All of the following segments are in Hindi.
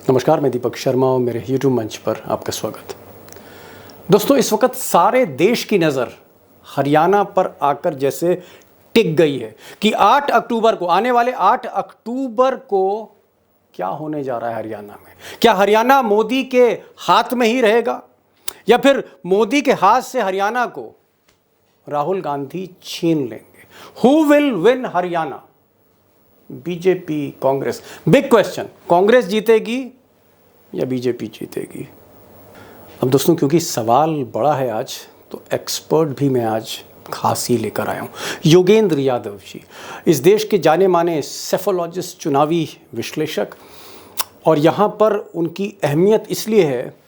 नमस्कार, मैं दीपक शर्मा और मेरे यूट्यूब मंच पर आपका स्वागत। दोस्तों, इस वक्त सारे देश की नज़र हरियाणा पर आकर जैसे टिक गई है कि 8 अक्टूबर को, आने वाले 8 अक्टूबर को क्या होने जा रहा है हरियाणा में। क्या हरियाणा मोदी के हाथ में ही रहेगा या फिर मोदी के हाथ से हरियाणा को राहुल गांधी छीन लेंगे? Who will win Haryana? BJP, Congress? Big question. Congress जीतेगी या बीजेपी जीतेगी? अब दोस्तों, क्योंकि सवाल बड़ा है आज, तो एक्सपर्ट भी मैं आज खास ही लेकर आया हूँ। योगेंद्र यादव जी, इस देश के जाने माने सेफोलॉजिस्ट, चुनावी विश्लेषक, और यहाँ पर उनकी अहमियत इसलिए है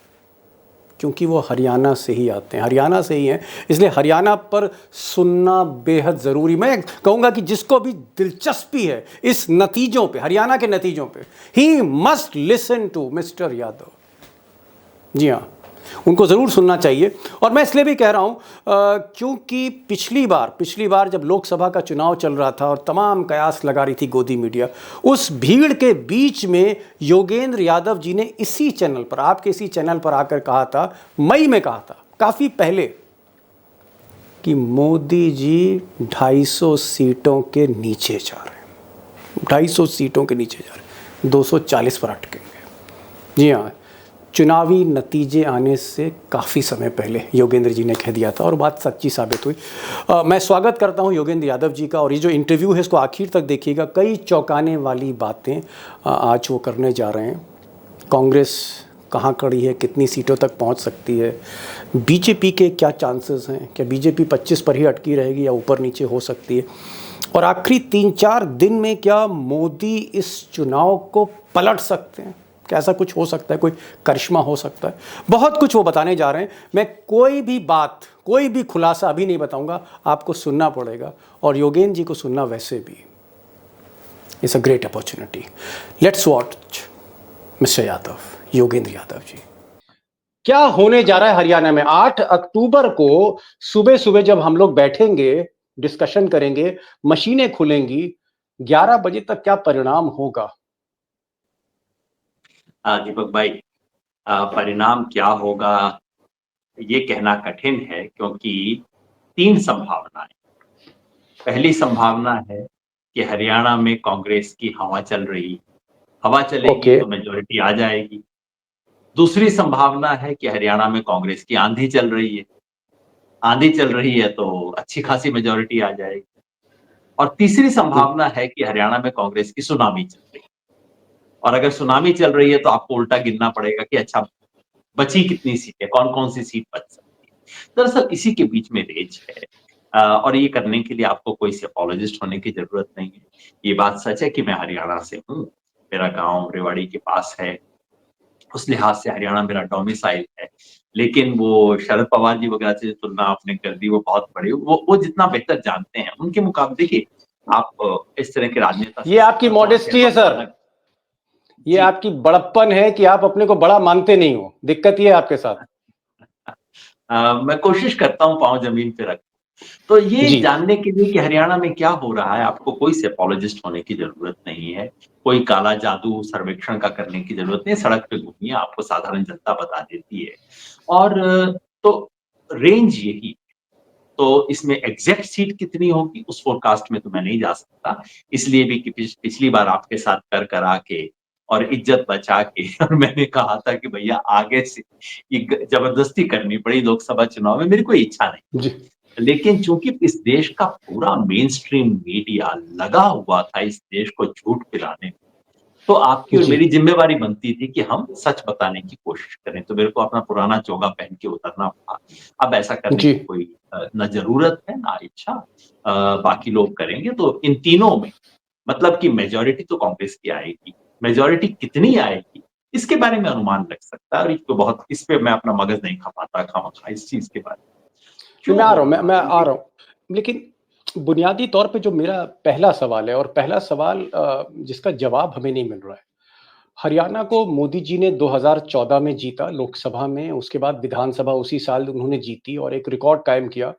क्योंकि वो हरियाणा से ही आते हैं, हरियाणा से ही हैं, इसलिए हरियाणा पर सुनना बेहद ज़रूरी। मैं कहूँगा कि जिसको भी दिलचस्पी है इस नतीजों पे, हरियाणा के नतीजों पे, he must listen to mister Yadav. जी हाँ, उनको ज़रूर सुनना चाहिए। और मैं इसलिए भी कह रहा हूँ क्योंकि पिछली बार जब लोकसभा का चुनाव चल रहा था और तमाम कयास लगा रही थी गोदी मीडिया, उस भीड़ के बीच में योगेंद्र यादव जी ने इसी चैनल पर, आपके इसी चैनल पर आकर कहा था, मई में कहा था, काफ़ी पहले, कि मोदी जी 250 सीटों के नीचे जा रहे हैं, 250 सीटों के नीचे जा रहे हैं, 240 पर अटकेंगे। जी हाँ, चुनावी नतीजे आने से काफ़ी समय पहले योगेंद्र जी ने कह दिया था और बात सच्ची साबित हुई। मैं स्वागत करता हूं योगेंद्र यादव जी का, और ये जो इंटरव्यू है इसको आखिर तक देखिएगा। कई चौंकाने वाली बातें आज वो करने जा रहे हैं। कांग्रेस कहाँ खड़ी है, कितनी सीटों तक पहुंच सकती है, बीजेपी के क्या चांसेस हैं, क्या बीजेपी 25 पर ही अटकी रहेगी या ऊपर नीचे हो सकती है, और आखिरी 3-4 दिन में क्या मोदी इस चुनाव को पलट सकते हैं, क्या ऐसा कुछ हो सकता है, कोई करिश्मा हो सकता है। बहुत कुछ वो बताने जा रहे हैं। मैं कोई भी बात, कोई भी खुलासा अभी नहीं बताऊंगा, आपको सुनना पड़ेगा, और योगेंद्र जी को सुनना वैसे भी it's a great opportunity. Let's watch mister Yadav, Yogendra Yadav ji. क्या होने जा रहा है हरियाणा में 8 अक्टूबर को? सुबह सुबह जब हम लोग बैठेंगे, डिस्कशन करेंगे, मशीनें खुलेंगी, 11 बजे तक क्या परिणाम होगा? दीपक भाई, परिणाम क्या होगा ये कहना कठिन है, क्योंकि 3 संभावनाएं। पहली संभावना है कि हरियाणा में कांग्रेस की हवा चल रही, हवा चलेगी ओके। तो मेजॉरिटी आ जाएगी। दूसरी संभावना है कि हरियाणा में कांग्रेस की आंधी चल रही है, आंधी चल रही है तो अच्छी खासी मेजॉरिटी आ जाएगी। और तीसरी संभावना है कि हरियाणा में कांग्रेस की सुनामी चल रही है, और अगर सुनामी चल रही है तो आपको उल्टा गिनना पड़ेगा कि अच्छा, बची कितनी सीटें, कौन कौन सी सीट बच सकती है। दरअसल इसी के बीच में रेंज है, और ये करने के लिए आपको कोई सेफोलॉजिस्ट होने की जरूरत नहीं है। ये बात सच है कि मैं हरियाणा से हूँ, मेरा गांव रेवाड़ी के पास है, उस लिहाज से हरियाणा मेरा डोमिसाइल है। लेकिन वो शरद पवार जी वगैरह से जो तुलना आपने कर दी वो बहुत बड़ी, वो जितना बेहतर जानते हैं उनके मुकाबले। देखिए, आप इस तरह के राजनेता ये से आपकी तो आते हैं मॉडेस्टी तो है आपको सर, अलग। ये जी। आपकी बड़प्पन है कि आप अपने को बड़ा मानते नहीं हो। दिक्कत ये है आपके साथ। मैं कोशिश करता हूँ पाँव जमीन पे रख। तो ये जी। जानने के लिए कि हरियाणा में क्या हो रहा है, आपको कोई सेफोलॉजिस्ट होने की जरूरत नहीं है, कोई काला जादू सर्वेक्षण का करने की जरूरत नहीं। सड़क पे घूमिए, आपको साधारण जनता बता देती है। और तो रेंज यही। तो इसमें एग्जैक्ट सीट कितनी होगी उस फोरकास्ट में तो मैं नहीं जा सकता, इसलिए भी कि पिछली बार आपके साथ कर करा के और इज्जत बचा के और मैंने कहा था कि भैया आगे से ये जबरदस्ती करनी पड़ी लोकसभा चुनाव में, मेरी कोई इच्छा नहीं। जी। लेकिन चूंकि इस देश का पूरा मेन स्ट्रीम मीडिया लगा हुआ था इस देश को झूठ पिलाने में, तो आपकी और जी। मेरी जिम्मेवारी बनती थी कि हम सच बताने की कोशिश करें। तो मेरे को अपना पुराना चोगा पहन के उतरना पड़ा। अब ऐसा करने जी। की कोई न जरूरत है ना इच्छा। बाकी लोग करेंगे। तो इन तीनों में मतलब कि मेजॉरिटी तो कांग्रेस की आएगी, मेजॉरिटी कितनी आएगी इसके बारे में अनुमान लग सकता है, और इस पे मैं अपना मगज नहीं खपाता खामखा इस चीज के बारे में। नहीं, क्यों मैं आ हो रहा हूँ, रहा मैं है आ ये? रहा हूँ, लेकिन बुनियादी तौर पे जो मेरा पहला सवाल है, और पहला सवाल जिसका जवाब हमें नहीं मिल रहा है। हरियाणा को मोदी जी ने 2014 में जीता लोकसभा में, उसके बाद विधानसभा उसी साल उन्होंने जीती और एक रिकॉर्ड कायम किया,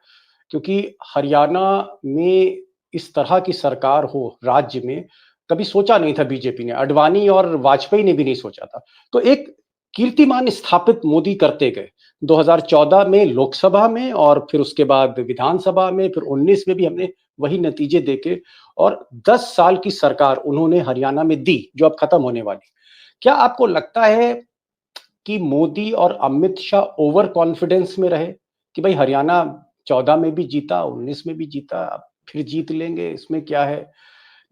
क्योंकि हरियाणा में इस तरह की सरकार हो राज्य में, कभी सोचा नहीं था बीजेपी ने, अडवाणी और वाजपेयी ने भी नहीं सोचा था। तो एक कीर्तिमान स्थापित मोदी करते गए। 2014 में लोकसभा में और फिर उसके बाद विधानसभा में, फिर 19 में भी हमने वही नतीजे देखे और 10 साल की सरकार उन्होंने हरियाणा में दी, जो अब खत्म होने वाली। क्या आपको लगता है कि मोदी और अमित शाह ओवर कॉन्फिडेंस में रहे कि भाई हरियाणा 14 में भी जीता, 19 में भी जीता, अब फिर जीत लेंगे, इसमें क्या है?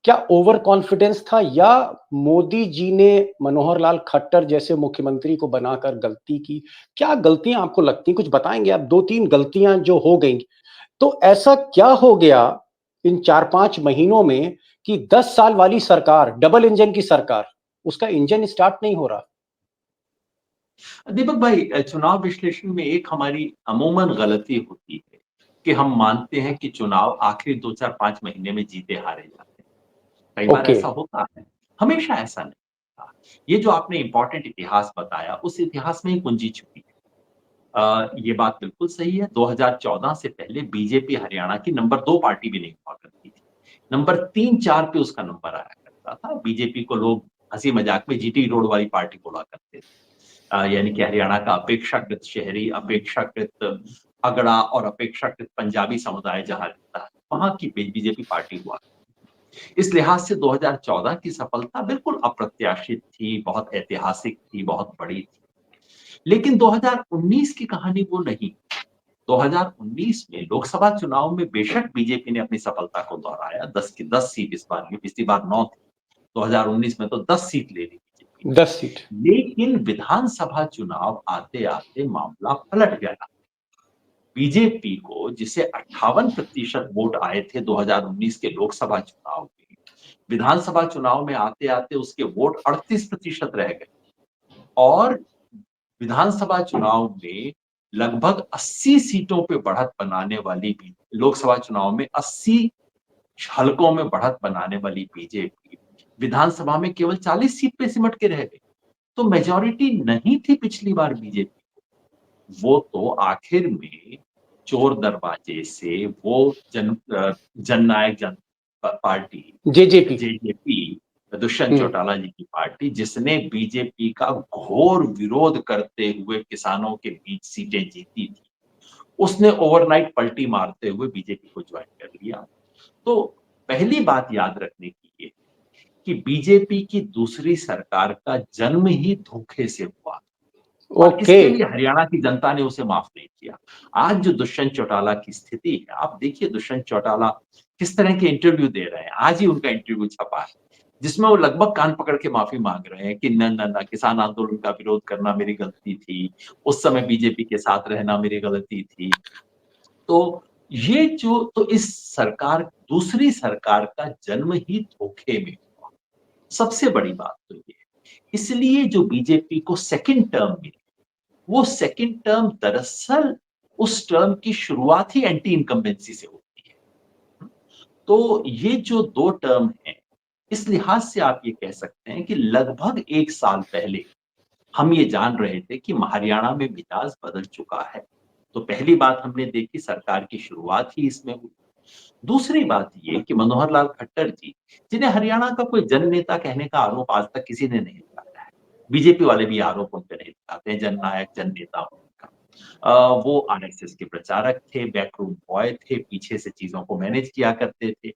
क्या ओवर कॉन्फिडेंस था या मोदी जी ने मनोहर लाल खट्टर जैसे मुख्यमंत्री को बनाकर गलती की? क्या गलतियां आपको लगती हैं? कुछ बताएंगे आप? 2-3 गलतियां जो हो गई, तो ऐसा क्या हो गया इन 4-5 महीनों में कि 10 साल वाली सरकार, डबल इंजन की सरकार, उसका इंजन स्टार्ट नहीं हो रहा? दीपक भाई, चुनाव विश्लेषण में एक हमारी अमूमन गलती होती है कि हम मानते हैं कि चुनाव आखिरी 2-4-5 महीने में जीते हारे जाते हैं। कई बार ओके, ऐसा होता है, हमेशा ऐसा नहीं होता। ये जो आपने इम्पोर्टेंट इतिहास बताया, उस इतिहास में ही कुंजी छुपी है। ये बात बिल्कुल सही है, 2014 से पहले बीजेपी हरियाणा की नंबर 2 पार्टी भी नहीं हुआ करती थी। नंबर 3-4 पे उसका नंबर आया करता था। बीजेपी को लोग हँसी-मज़ाक में जीटी रोड वाली पार्टी बोला करते थे। यानी कि हरियाणा का अपेक्षाकृत शहरी, अपेक्षाकृत अगड़ा और अपेक्षाकृत पंजाबी समुदाय जहाँ रहता है, वहाँ की बीजेपी पार्टी हुआ। इस लिहाज से 2014 की सफलता बिल्कुल अप्रत्याशित थी, बहुत ऐतिहासिक थी, बहुत बड़ी थी। लेकिन 2019 की कहानी वो नहीं। 2019 में लोकसभा चुनाव में बेशक बीजेपी ने अपनी सफलता को दोहराया, 10 की 10 सीट इस बार की, पिछली बार 9 थी। 2019 में तो 10 सीट ले ली बीजेपी 10 सीट। ने। लेकिन विधानसभा चुनाव आते-आते मामला पलट गया। बीजेपी को जिसे 58% वोट आए थे 2019 के लोकसभा चुनाव में, विधानसभा चुनाव में आते-आते उसके वोट 38% रह गए और विधानसभा चुनाव में लगभग 80 सीटों पे बढ़त बनाने वाली भी लोकसभा चुनाव में 80 हलकों में बढ़त बनाने वाली बीजेपी विधानसभा में केवल 40 सीट पे सिमट के रह गई। तो मेजॉरिटी नहीं थी पिछली बार बीजेपी, वो तो आखिर में चोर दरवाजे से वो जननायक पार्टी जेजेपी। जेजेपी, दुष्यंत हम्म। चौटाला जी की पार्टी, जिसने बीजेपी का घोर विरोध करते हुए किसानों के बीच सीटें जीती थी, उसने ओवरनाइट पलटी मारते हुए बीजेपी को ज्वाइन कर लिया। तो पहली बात याद रखने की ये कि बीजेपी की दूसरी सरकार का जन्म ही धोखे से हुआ और ओके। इसके लिए हरियाणा की जनता ने उसे माफ नहीं किया। आज जो दुष्यंत चौटाला की स्थिति है, आप देखिए दुष्यंत चौटाला किस तरह के इंटरव्यू दे रहे हैं। आज ही उनका इंटरव्यू छपा है, जिसमें वो लगभग कान पकड़ के माफी मांग रहे हैं कि न न न किसान आंदोलन का विरोध करना मेरी गलती थी, उस समय बीजेपी के साथ रहना मेरी गलती थी। तो ये जो तो इस सरकार दूसरी सरकार का जन्म ही धोखे में हुआ। सबसे बड़ी बात तो ये है। इसलिए जो बीजेपी को सेकंड टर्म मिली, वो सेकंड टर्म दरअसल उस टर्म की शुरुआत ही एंटी इनकम्बेंसी से होती है। तो ये जो 2 टर्म हैं, इस लिहाज से आप ये कह सकते हैं कि लगभग 1 साल पहले हम ये जान रहे थे कि हरियाणा में मिजाज बदल चुका है। तो पहली बात हमने देखी, सरकार की शुरुआत ही इसमें हुई। दूसरी बात ये कि मनोहर लाल खट्टर जी, जिन्हें हरियाणा का कोई जननेता कहने का आरोप आज तक किसी ने नहीं लगाया है। बीजेपी वाले भी आरोप उन पे नहीं लगाते हैं, जननायक, जननेता उनका। वो आरएसएस के प्रचारक थे, बैकरूम बॉय थे, पीछे से चीज़ों को मैनेज किया करते थे।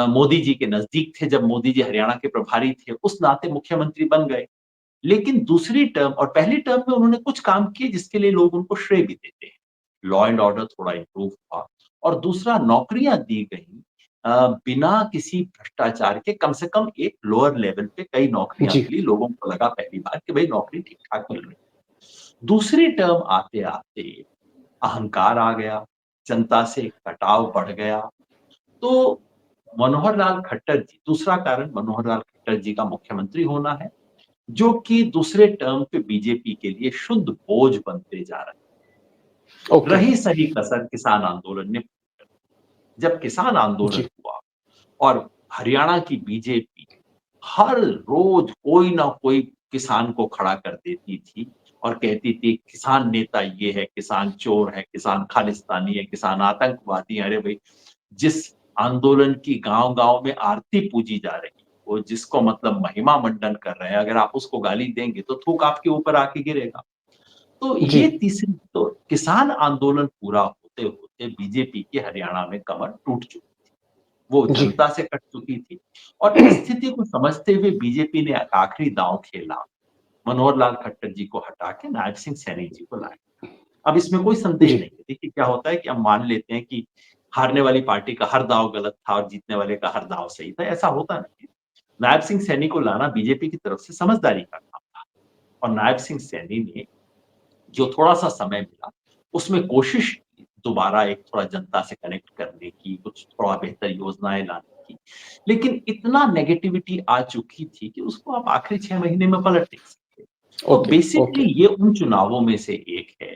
मोदी जी के नज़दीक थे, जब मोदी जी हरियाणा के प्रभारी थे, उस नाते मुख्यमंत्री बन गए। लेकिन दूसरी टर्म और पहली टर्म में उन्होंने कुछ काम किए जिसके लिए लोग उनको श्रेय भी देते हैं। लॉ एंड ऑर्डर थोड़ा इम्प्रूव हुआ और दूसरा नौकरियां दी गई बिना किसी भ्रष्टाचार के, कम से कम एक लोअर लेवल पे कई नौकरियां जी। मिली। लोगों को लगा पहली बार कि भाई नौकरी ठीक ठाक मिल रही। दूसरी टर्म आते आते अहंकार आ गया, जनता से कटाव बढ़ गया। तो मनोहर लाल खट्टर जी, दूसरा कारण मनोहर लाल खट्टर जी का मुख्यमंत्री होना है, जो कि दूसरे टर्म पे बीजेपी के लिए शुद्ध बोझ बनते जा रहे हैं। ओके। रही सही कसर किसान आंदोलन ने। जब किसान आंदोलन जी। हुआ और हरियाणा की बीजेपी हर रोज कोई ना कोई किसान को खड़ा कर देती थी और कहती थी किसान नेता ये है, किसान चोर है, किसान खालिस्तानी है, किसान आतंकवादी है। अरे भाई, जिस आंदोलन की गांव-गांव में आरती पूजी जा रही, को, जिसको मतलब महिमा मंडन कर रहे हैं, अगर आप उसको गाली देंगे तो थूक आपके ऊपर आके गिरेगा। तो जी। ये तीसरी, तो किसान आंदोलन पूरा होते होते बीजेपी के हरियाणा में कमर टूट चुकी थी, वो जी। जनता से कट चुकी थी। और इस स्थिति को समझते हुए बीजेपी ने एक आखिरी दांव खेला, मनोहर लाल खट्टर जी को हटा के नायब सिंह सैनी जी को लाया। अब इसमें कोई संदेह जी। नहीं है। देखिए क्या होता है कि हम मान लेते हैं कि हारने वाली पार्टी का हर दांव गलत था और जीतने वाले का हर दांव सही था, ऐसा होता नहीं है। नायब सिंह सैनी को लाना बीजेपी की तरफ से समझदारी का काम था, और नायब सिंह सैनी ने जो थोड़ा-सा समय मिला, उसमें कोशिश की दोबारा एक थोड़ा जनता से कनेक्ट करने की, कुछ थोड़ा बेहतर योजनाएँ लाने की। लेकिन इतना नेगेटिविटी आ चुकी थी कि उसको आप आखिरी 6 महीने में पलट नहीं सकते। तो ओके। Basically okay. ये उन चुनावों में से एक है,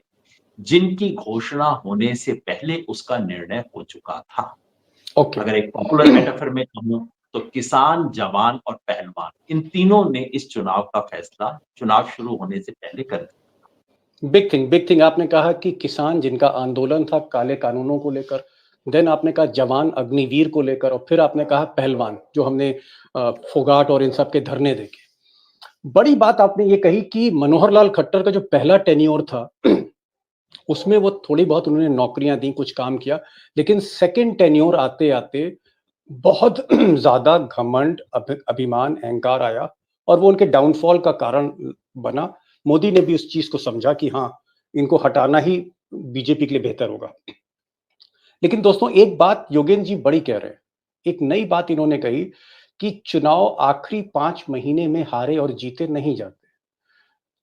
जिनकी घोषणा होने से पहले उसका निर्णय हो चुका था। ओके। अगर एक पॉपुलर मेटाफर में कहूँ, तो किसान, जवान और पहलवान, इन तीनों ने इस चुनाव का फैसला चुनाव शुरू होने से पहले कर दिया। बिग थिंग आपने कहा कि किसान जिनका आंदोलन था काले कानूनों को लेकर, देन आपने कहा जवान अग्निवीर को लेकर, और फिर आपने कहा पहलवान जो हमने फोगाट और इन सब के धरने देखे। बड़ी बात आपने ये कही कि मनोहर लाल खट्टर का जो पहला टेन्योर था उसमें वो थोड़ी बहुत उन्होंने नौकरियां दी, कुछ काम किया, लेकिन सेकंड टेन्योर आते आते बहुत ज्यादा घमंड, अभिमान, अहंकार आया, और वो उनके डाउनफॉल का कारण बना। मोदी ने भी उस चीज को समझा कि हाँ, इनको हटाना ही बीजेपी के लिए बेहतर होगा। लेकिन दोस्तों एक बात योगेंद्र जी बड़ी कह रहे हैं, एक नई बात इन्होंने कही कि चुनाव आखिरी 5 महीने में हारे और जीते नहीं जाते।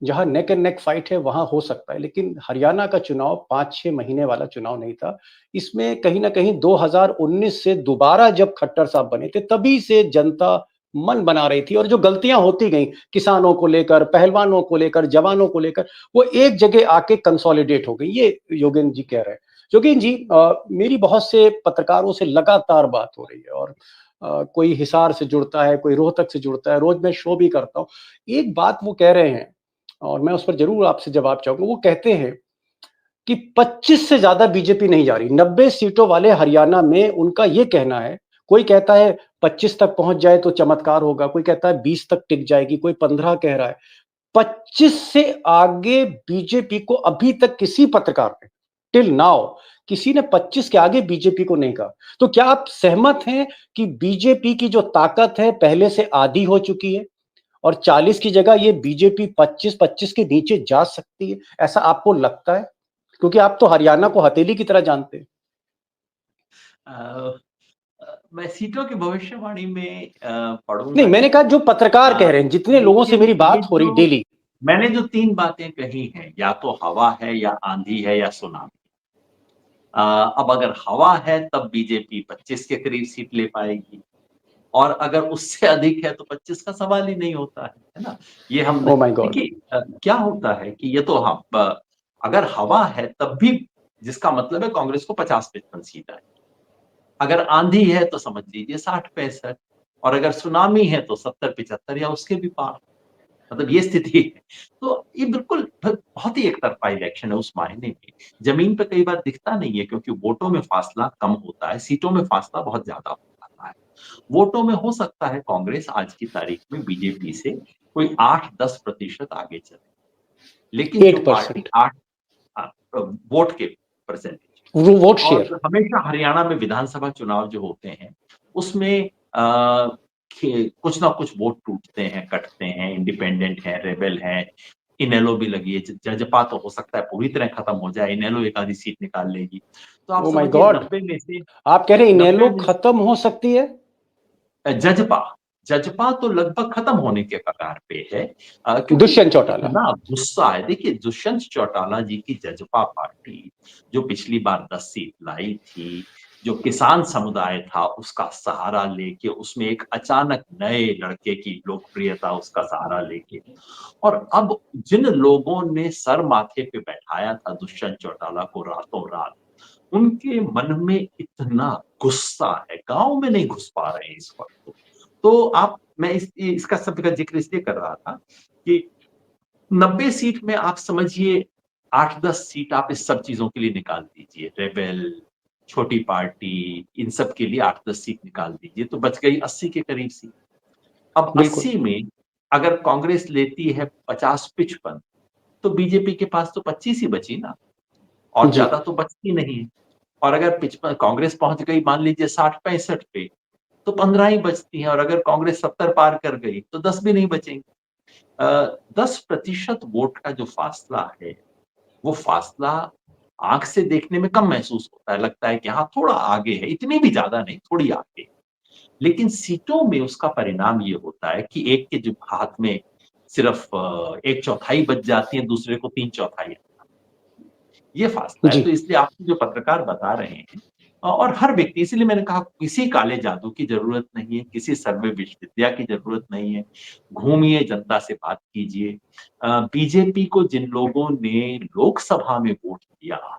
जहां नेक एंड नेक फाइट है वहां हो सकता है, लेकिन हरियाणा का चुनाव 5-6 महीने वाला चुनाव नहीं था। इसमें कहीं ना कहीं 2019 से दोबारा जब खट्टर साहब बने थे तभी से जनता मन बना रही थी, और जो गलतियां होती गई किसानों को लेकर, पहलवानों को लेकर, जवानों को लेकर, वो एक जगह आके कंसोलिडेट हो गई। ये योगेंद्र जी कह रहे हैं। योगेंद्र जी, मेरी बहुत से पत्रकारों से लगातार बात हो रही है, और कोई हिसार से जुड़ता है, कोई रोहतक से जुड़ता है, रोज मैं शो भी करता हूँ। एक बात वो कह रहे हैं और मैं उस पर जरूर आपसे जवाब चाहूंगा। वो कहते हैं कि 25 से ज्यादा बीजेपी नहीं जा रही, 90 सीटों वाले हरियाणा में उनका ये कहना है। कोई कहता है 25 तक पहुंच जाए तो चमत्कार होगा, कोई कहता है 20 तक टिक जाएगी, कोई 15 कह रहा है। 25 से आगे बीजेपी को अभी तक किसी पत्रकार ने, टिल नाउ, किसी ने 25 के आगे बीजेपी को नहीं कहा। तो क्या आप सहमत हैं कि बीजेपी की जो ताकत है पहले से आधी हो चुकी है, और 40 की जगह ये बीजेपी 25-25 के नीचे जा सकती है, ऐसा आपको लगता है? क्योंकि आप तो हरियाणा को हथेली की तरह जानते हैं। अ, मैं सीटों की भविष्यवाणी में नहीं, पढ़ूंगा मैंने नहीं। कहा जो पत्रकार कह अ, रहे हैं, जितने लोगों से लेकिन मेरी ये बात हो रही जो डेली। मैंने जो 3 बातें कही हैं, या तो हवा है, या आंधी है, या सुनामी। अब अगर हवा है तब बीजेपी 25 के करीब सीट ले पाएगी, और अगर उससे अधिक है तो 25 का सवाल ही नहीं होता है ना? ये हम ओ माय गॉड। देखिए, क्या होता है कि ये तो हम अगर हवा है तब भी, जिसका मतलब है कांग्रेस को 50-55 सीट आए। अगर आंधी है तो समझ लीजिए 60-65, और अगर सुनामी है तो 70-75 या उसके भी पार। मतलब ये स्थिति है। तो ये बिल्कुल बहुत ही एक तरफ़ा इलेक्शन है उस मायने में। ज़मीन पे कई बार दिखता नहीं है, क्योंकि वोटों में फासला कम होता है, सीटों में फासला बहुत ज़्यादा हो जाता है। वोटों में हो सकता है कांग्रेस आज की तारीख में बीजेपी से कोई 8-10% आगे चले। लेकिन जो पार्टी 8%। 8 वोट के परसेंटेज, वोट शेयर। और हमेशा हरियाणा में विधानसभा चुनाव जो होते हैं, उसमें अ, खे कुछ ना कुछ वोट टूटते हैं, कटते हैं, इंडिपेंडेंट है, रेबेल है, इनेलो भी लगी है। जजपा तो हो सकता है पूरी तरह खत्म हो जाए, इनेलो एक आधी सीट निकाल लेगी। तो आप ओ माय समझिए गॉड। 90 में से, आप कह रहे हैं 90 इनेलो में खत्म हो सकती है? जजपा जजपा तो लगभग खत्म होने के कगार पे है, क्योंकि दुष्यंत चौटाला। इतना गुस्सा है। देखिए, दुष्यंत चौटाला जी की जजपा पार्टी, जो पिछली बार 10 सीट लाई थी, जो किसान समुदाय था उसका सहारा लेके, उसमें एक अचानक नए लड़के की लोकप्रियता उसका सहारा लेके, और अब जिन लोगों ने सर माथे पे बैठाया था दुष्यंत चौटाला को रातों रात, उनके मन में इतना गुस्सा है, गाँव में नहीं घुस पा रहे हैं इस वक़्त तो। तो आप मैं इसका सब का ज़िक्र इसलिए कर रहा था कि 90 सीट में आप समझिए 8-10 सीट आप इस सब चीज़ों के लिए निकाल दीजिए, रेबेल, छोटी पार्टी, इन सब के लिए 8-10 सीट निकाल दीजिए, तो बच गई 80 के करीब सीट। अब बिल्कुल। 80 में अगर कांग्रेस लेती है 50-55, तो बीजेपी के पास तो 25 ही बची ना, और जी। ज्यादा तो बचती नहीं है। और अगर 55 कांग्रेस पहुंच गई मान लीजिए 60-65 पे, तो 15 ही बचती हैं, और अगर कांग्रेस 70 पार कर गई तो 10 भी नहीं बचेंगे। 10% वोट का जो फासला है, वो फासला आंख से देखने में कम महसूस होता है, लगता है कि हाँ थोड़ा आगे है, इतनी भी ज्यादा नहीं, थोड़ी आगे। लेकिन सीटों में उसका परिणाम ये होता है कि एक के जो हाथ में सिर्फ एक चौथाई बच जाती है, दूसरे को तीन चौथाई। ये फासला है। जी। तो इसलिए आप जो पत्रकार बता रहे हैं, और हर व्यक्ति, इसलिए मैंने कहा किसी काले जादू की ज़रूरत नहीं है, किसी सर्वे विद्या की ज़रूरत नहीं है। घूमिए, जनता से बात कीजिए। बीजेपी को जिन लोगों ने लोकसभा में वोट दिया,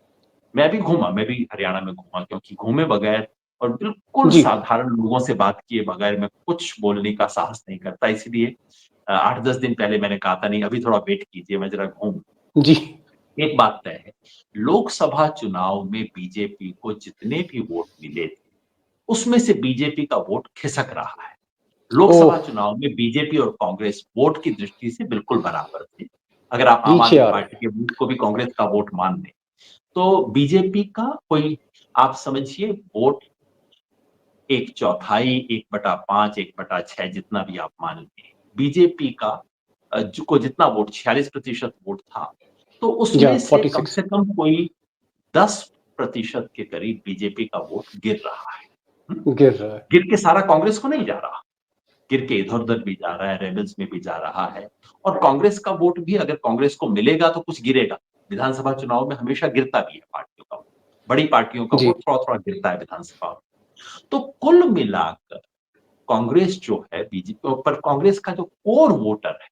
मैं भी घूमा, मैं भी हरियाणा में घूमा, क्योंकि घूमे बगैर और बिल्कुल जी। साधारण लोगों से बात किए बगैर मैं कुछ बोलने का साहस नहीं करता। इसलिए 8-10 दिन पहले मैंने कहा था नहीं, अभी थोड़ा वेट कीजिए, मैं ज़रा घूमूँ। जी। एक बात तय है, लोकसभा चुनाव में बीजेपी को जितने भी वोट मिले थे, उसमें से बीजेपी का वोट खिसक रहा है। ओह! लोकसभा चुनाव में बीजेपी और कांग्रेस वोट की दृष्टि से बिल्कुल बराबर थे। अगर आप आम पीछे आदमी आ रहे पार्टी हैं। के वोट को भी कांग्रेस का वोट मान लें, तो बीजेपी का कोई, आप समझिए वोट 1/4, 1/5, 1/6 जितना भी आप मान लें। बीजेपी का जो को जितना वोट 46% वोट था, तो या उसमें46। से कम कोई 10% के करीब बीजेपी का वोट गिर रहा है। हुँ? गिर रहा है। गिर के सारा कांग्रेस को नहीं जा रहा, गिर के इधर-उधर भी जा रहा है, रेबल्स में भी जा रहा है, और कांग्रेस का वोट भी अगर कांग्रेस को मिलेगा तो कुछ गिरेगा। विधानसभा चुनाव में हमेशा गिरता भी है पार्टियों का वोट। बड़ी पार्टियों का जी। वोट थोड़ा-थोड़ा गिरता है विधानसभा में। तो कुल मिलाकर कांग्रेस जो है बीजेपी पर, कांग्रेस का जो कोर वोटर है,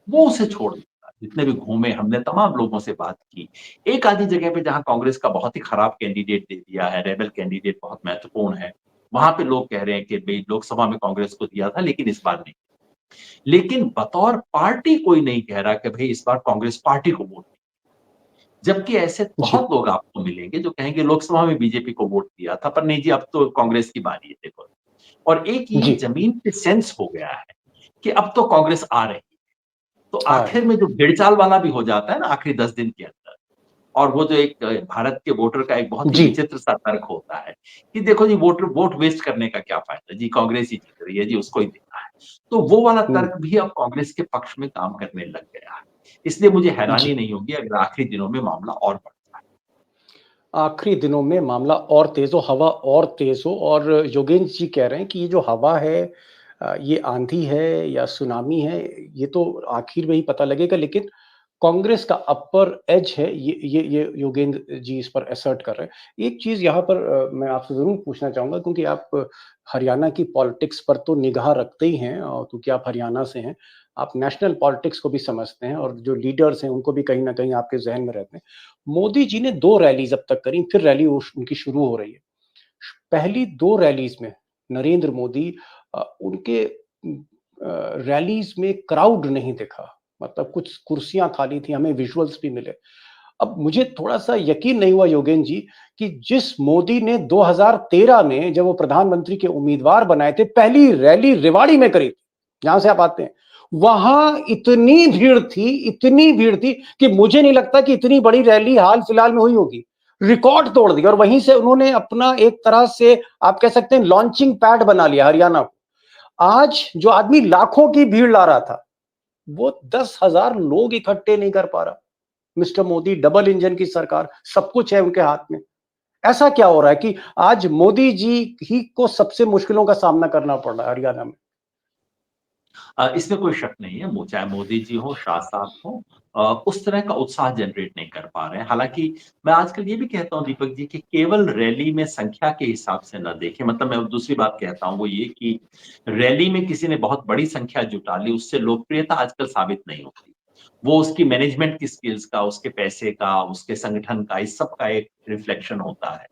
वो उसे छोड़ देता है। जितने भी घूमे हमने, तमाम लोगों से बात की। एक आधी जगह पे जहाँ कांग्रेस का बहुत ही खराब कैंडिडेट दे दिया है, रेबेल कैंडिडेट बहुत महत्वपूर्ण है, वहाँ पे लोग कह रहे हैं कि भई लोकसभा में कांग्रेस को दिया था लेकिन इस बार नहीं। लेकिन बतौर पार्टी कोई नहीं कह रहा कि भई इस बार कांग्रेस पार्टी को वोट, जबकि ऐसे जी। बहुत लोग आपको मिलेंगे जो कहेंगे लोकसभा में बीजेपी को वोट दिया था, पर नहीं जी अब तो कांग्रेस की बारी है देखो। और एक ये जी। ज़मीन पे सेंस हो गया है कि अब तो कांग्रेस आ रही है। तो आ रही आखिर में जो भेड़चाल वाला भी हो जाता है ना आखिरी 10 दिन के अंदर, और वो जो एक भारत के वोटर का एक बहुत है। ही जी। विचित्र सा तर्क होता है कि देखो जी वोट वेस्ट करने का क्या फ़ायदा जी, कांग्रेस ही जीत रही है जी, उसको ही देना है। तो वो वाला हुँ। तर्क भी अब कांग्रेस के पक्ष में काम करने लग गया है। इसलिए मुझे जी। हैरानी नहीं होगी अगर आखिरी दिनों में मामला और बढ़ जाए। आखिरी दिनों में मामला और तेज़ हो, हवा और तेज़ हो और योगेंद्र जी कह रहे हैं कि ये जो हवा है ये आँधी है या सुनामी है, ये तो आखिर में ही पता लगेगा लेकिन कांग्रेस का अपर एज है, ये योगेंद्र जी इस पर असर्ट कर रहे हैं। एक चीज़ यहाँ पर मैं आपसे ज़रूर पूछना चाहूँगा क्योंकि आप हरियाणा की पॉलिटिक्स पर तो निगाह रखते ही हैं और क्योंकि आप हरियाणा से हैं, आप नेशनल पॉलिटिक्स को भी समझते हैं और जो लीडर्स हैं, उनको भी कहीं न कहीं आपके ज़हन में रहते हैं। मोदी जी ने 2 रैलीज़ अब तक करी, फिर रैली उनकी शुरू हो रही है। पहली 2 रैलीज़ में नरेंद्र मोदी उनके रैलीज़ में क्राउड नहीं दिखा, मतलब कुछ कुर्सियाँ खाली थी, हमें विजुअल्स भी मिले। अब मुझे थोड़ा-सा यकीन नहीं हुआ योगेन जी कि जिस मोदी ने 2013 में जब वो प्रधानमंत्री के उम्मीदवार बनाए थे, पहली रैली रेवाड़ी में करी, जहाँ से आप आते हैं। वहाँ इतनी भीड़ थी कि मुझे नहीं लगता कि इतनी बड़ी रैली हाल-फिलहाल में हुई होगी। रिकॉर्ड तोड़ दिया और वहीं से उन्होंने अपना एक तरह से आप कह सकते हैं लॉन्चिंग पैड बना लिया हरियाणा को। आज जो आदमी लाखों की भीड़ ला रहा था, वो 10,000 लोग इकट्ठे नहीं कर पा रहा। मिस्टर मोदी डबल इंजन की सरकार, सब कुछ है उनके हाथ में। ऐसा क्या हो रहा है कि आज मोदी जी ही को सबसे मुश्किलों का सामना करना पड़ रहा है हरियाणा में? इसमें कोई शक नहीं है, वो चाहे मोदी जी हों, शाह साहब हों, उस तरह का उत्साह जनरेट नहीं कर पा रहे हैं। हालाँकि मैं आजकल ये भी कहता हूँ दीपक जी कि केवल रैली में संख्या के हिसाब से ना देखें, मतलब मैं दूसरी बात कहता हूँ वो ये कि रैली में किसी ने बहुत बड़ी संख्या जुटा ली, उससे लोकप्रियता आजकल साबित नहीं होती। वो उसकी मैनेजमेंट की स्किल्स का, उसके पैसे का, उसके संगठन का, इस सब का एक रिफ्लेक्शन होता है।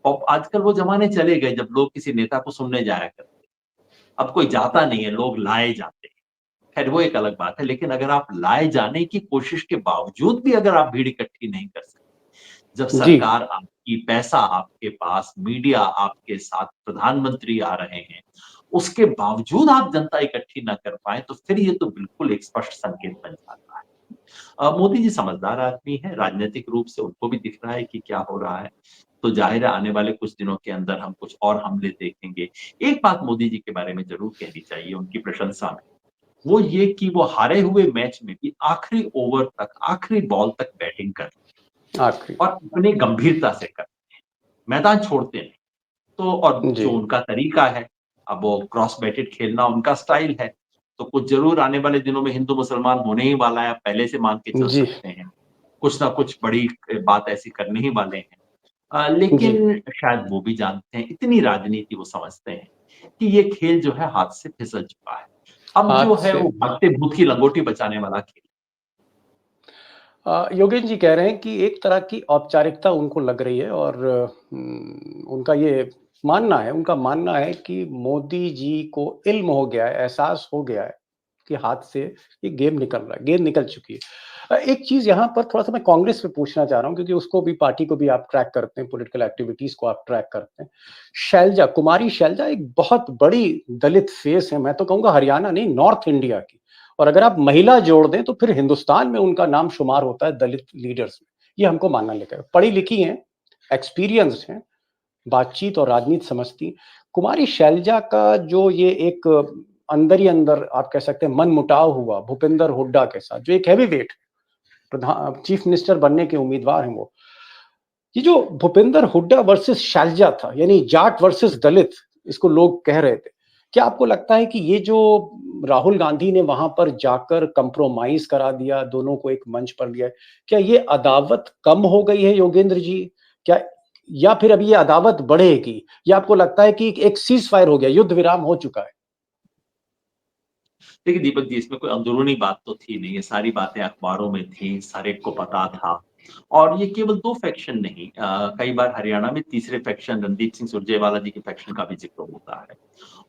और आजकल वो ज़माने चले गए जब लोग किसी नेता को सुनने जाया करते। अब कोई जाता नहीं है, लोग लाए जाते हैं। खैर वो एक अलग बात है, लेकिन अगर आप लाए जाने की कोशिश के बावजूद भी अगर आप भीड़ इकट्ठी नहीं कर सकते, जब जी। सरकार आपकी, पैसा आपके पास, मीडिया आपके साथ, प्रधानमंत्री आ रहे हैं उसके बावजूद आप जनता इकट्ठी ना कर पाए तो फिर ये तो बिल्कुल एक स्पष्ट संकेत बन जाता है। मोदी जी समझदार आदमी हैं, राजनीतिक रूप से उनको भी दिख रहा है कि क्या हो रहा है, तो ज़ाहिर है आने वाले कुछ दिनों के अंदर हम कुछ और हमले देखेंगे। एक बात मोदी जी के बारे में ज़रूर कहनी चाहिए उनकी प्रशंसा में, वो ये कि वो हारे हुए मैच में भी आखिरी ओवर तक, आखिरी बॉल तक बैटिंग कर आखिरी। और इतनी गंभीरता से कर मैदान छोड़ते नहीं। तो और जी। जो उनका तरीका है, अब वो क्रॉस बैटेड खेलना उनका स्टाइल है, तो कुछ ज़रूर आने वाले दिनों में हिंदू-मुसलमान होने ही वाला है, आप पहले से मान के चल जी। सकते हैं। कुछ ना कुछ बड़ी बात ऐसी करने ही वाले हैं। जी। लेकिन शायद वो भी जानते हैं, इतनी राजनीति वो समझते हैं कि ये खेल जो है हाथ से फिसल चुका है। अब जो हाथ है से। वो भागते भूत की लंगोटी बचाने वाला खेल। योगेश जी कह रहे हैं कि एक तरह की औपचारिकता उनको लग रही है और उनका ये मानना है कि मोदी जी को इल्म हो गया है, एहसास हो गया है कि हाथ से ये गेम निकल रहा है, गेंद निकल चुकी है। एक चीज़ यहाँ पर थोड़ा-सा मैं कांग्रेस पे पूछना चाह रहा हूँ क्योंकि उसको भी पार्टी को भी आप ट्रैक करते हैं, पॉलिटिकल एक्टिविटीज़ को आप ट्रैक करते हैं। कुमारी शैलजा एक बहुत बड़ी दलित फेस है, मैं तो कहूँगा हरियाणा नहीं, नॉर्थ इंडिया की। और अगर आप महिला जोड़ दें तो फिर हिंदुस्तान में उनका नाम शुमार होता है दलित लीडर्स में। ये हमको मानना लेकर पढ़ी लिखी हैं, एक्सपीरियंस्ड हैं, बातचीत और राजनीति समझती हैं। कुमारी शैलजा का जो ये एक अंदर ही अंदर आप कह सकते हैं मनमुटाव हुआ भूपेंद्र हुड्डा के साथ, जो एक हैवीवेट प्रधान चीफ मिनिस्टर बनने के उम्मीदवार हैं वो। ये जो भूपेंद्र हुड्डा वर्सेस शैलजा था, यानी जाट वर्सेस दलित, इसको लोग कह रहे थे। क्या आपको लगता है कि ये जो राहुल गांधी ने वहां पर जाकर कंप्रोमाइज करा दिया, दोनों को एक मंच पर लिया, क्या ये अदावत कम हो गई है योगेंद्र जी? क्या या फिर अभी ये अदावत बढ़ेगी, या आपको लगता है कि एक सीज फायर हो गया, युद्ध विराम हो चुका है? देखिए दीपक जी, इसमें कोई अंदरूनी बात तो थी नहीं, ये सारी बातें अखबारों में थी, हर एक को पता था। और ये केवल 2 फैक्शन नहीं, कई बार हरियाणा में तीसरे फैक्शन रणदीप सिंह सुरजेवाला जी के फैक्शन का भी ज़िक्र होता है।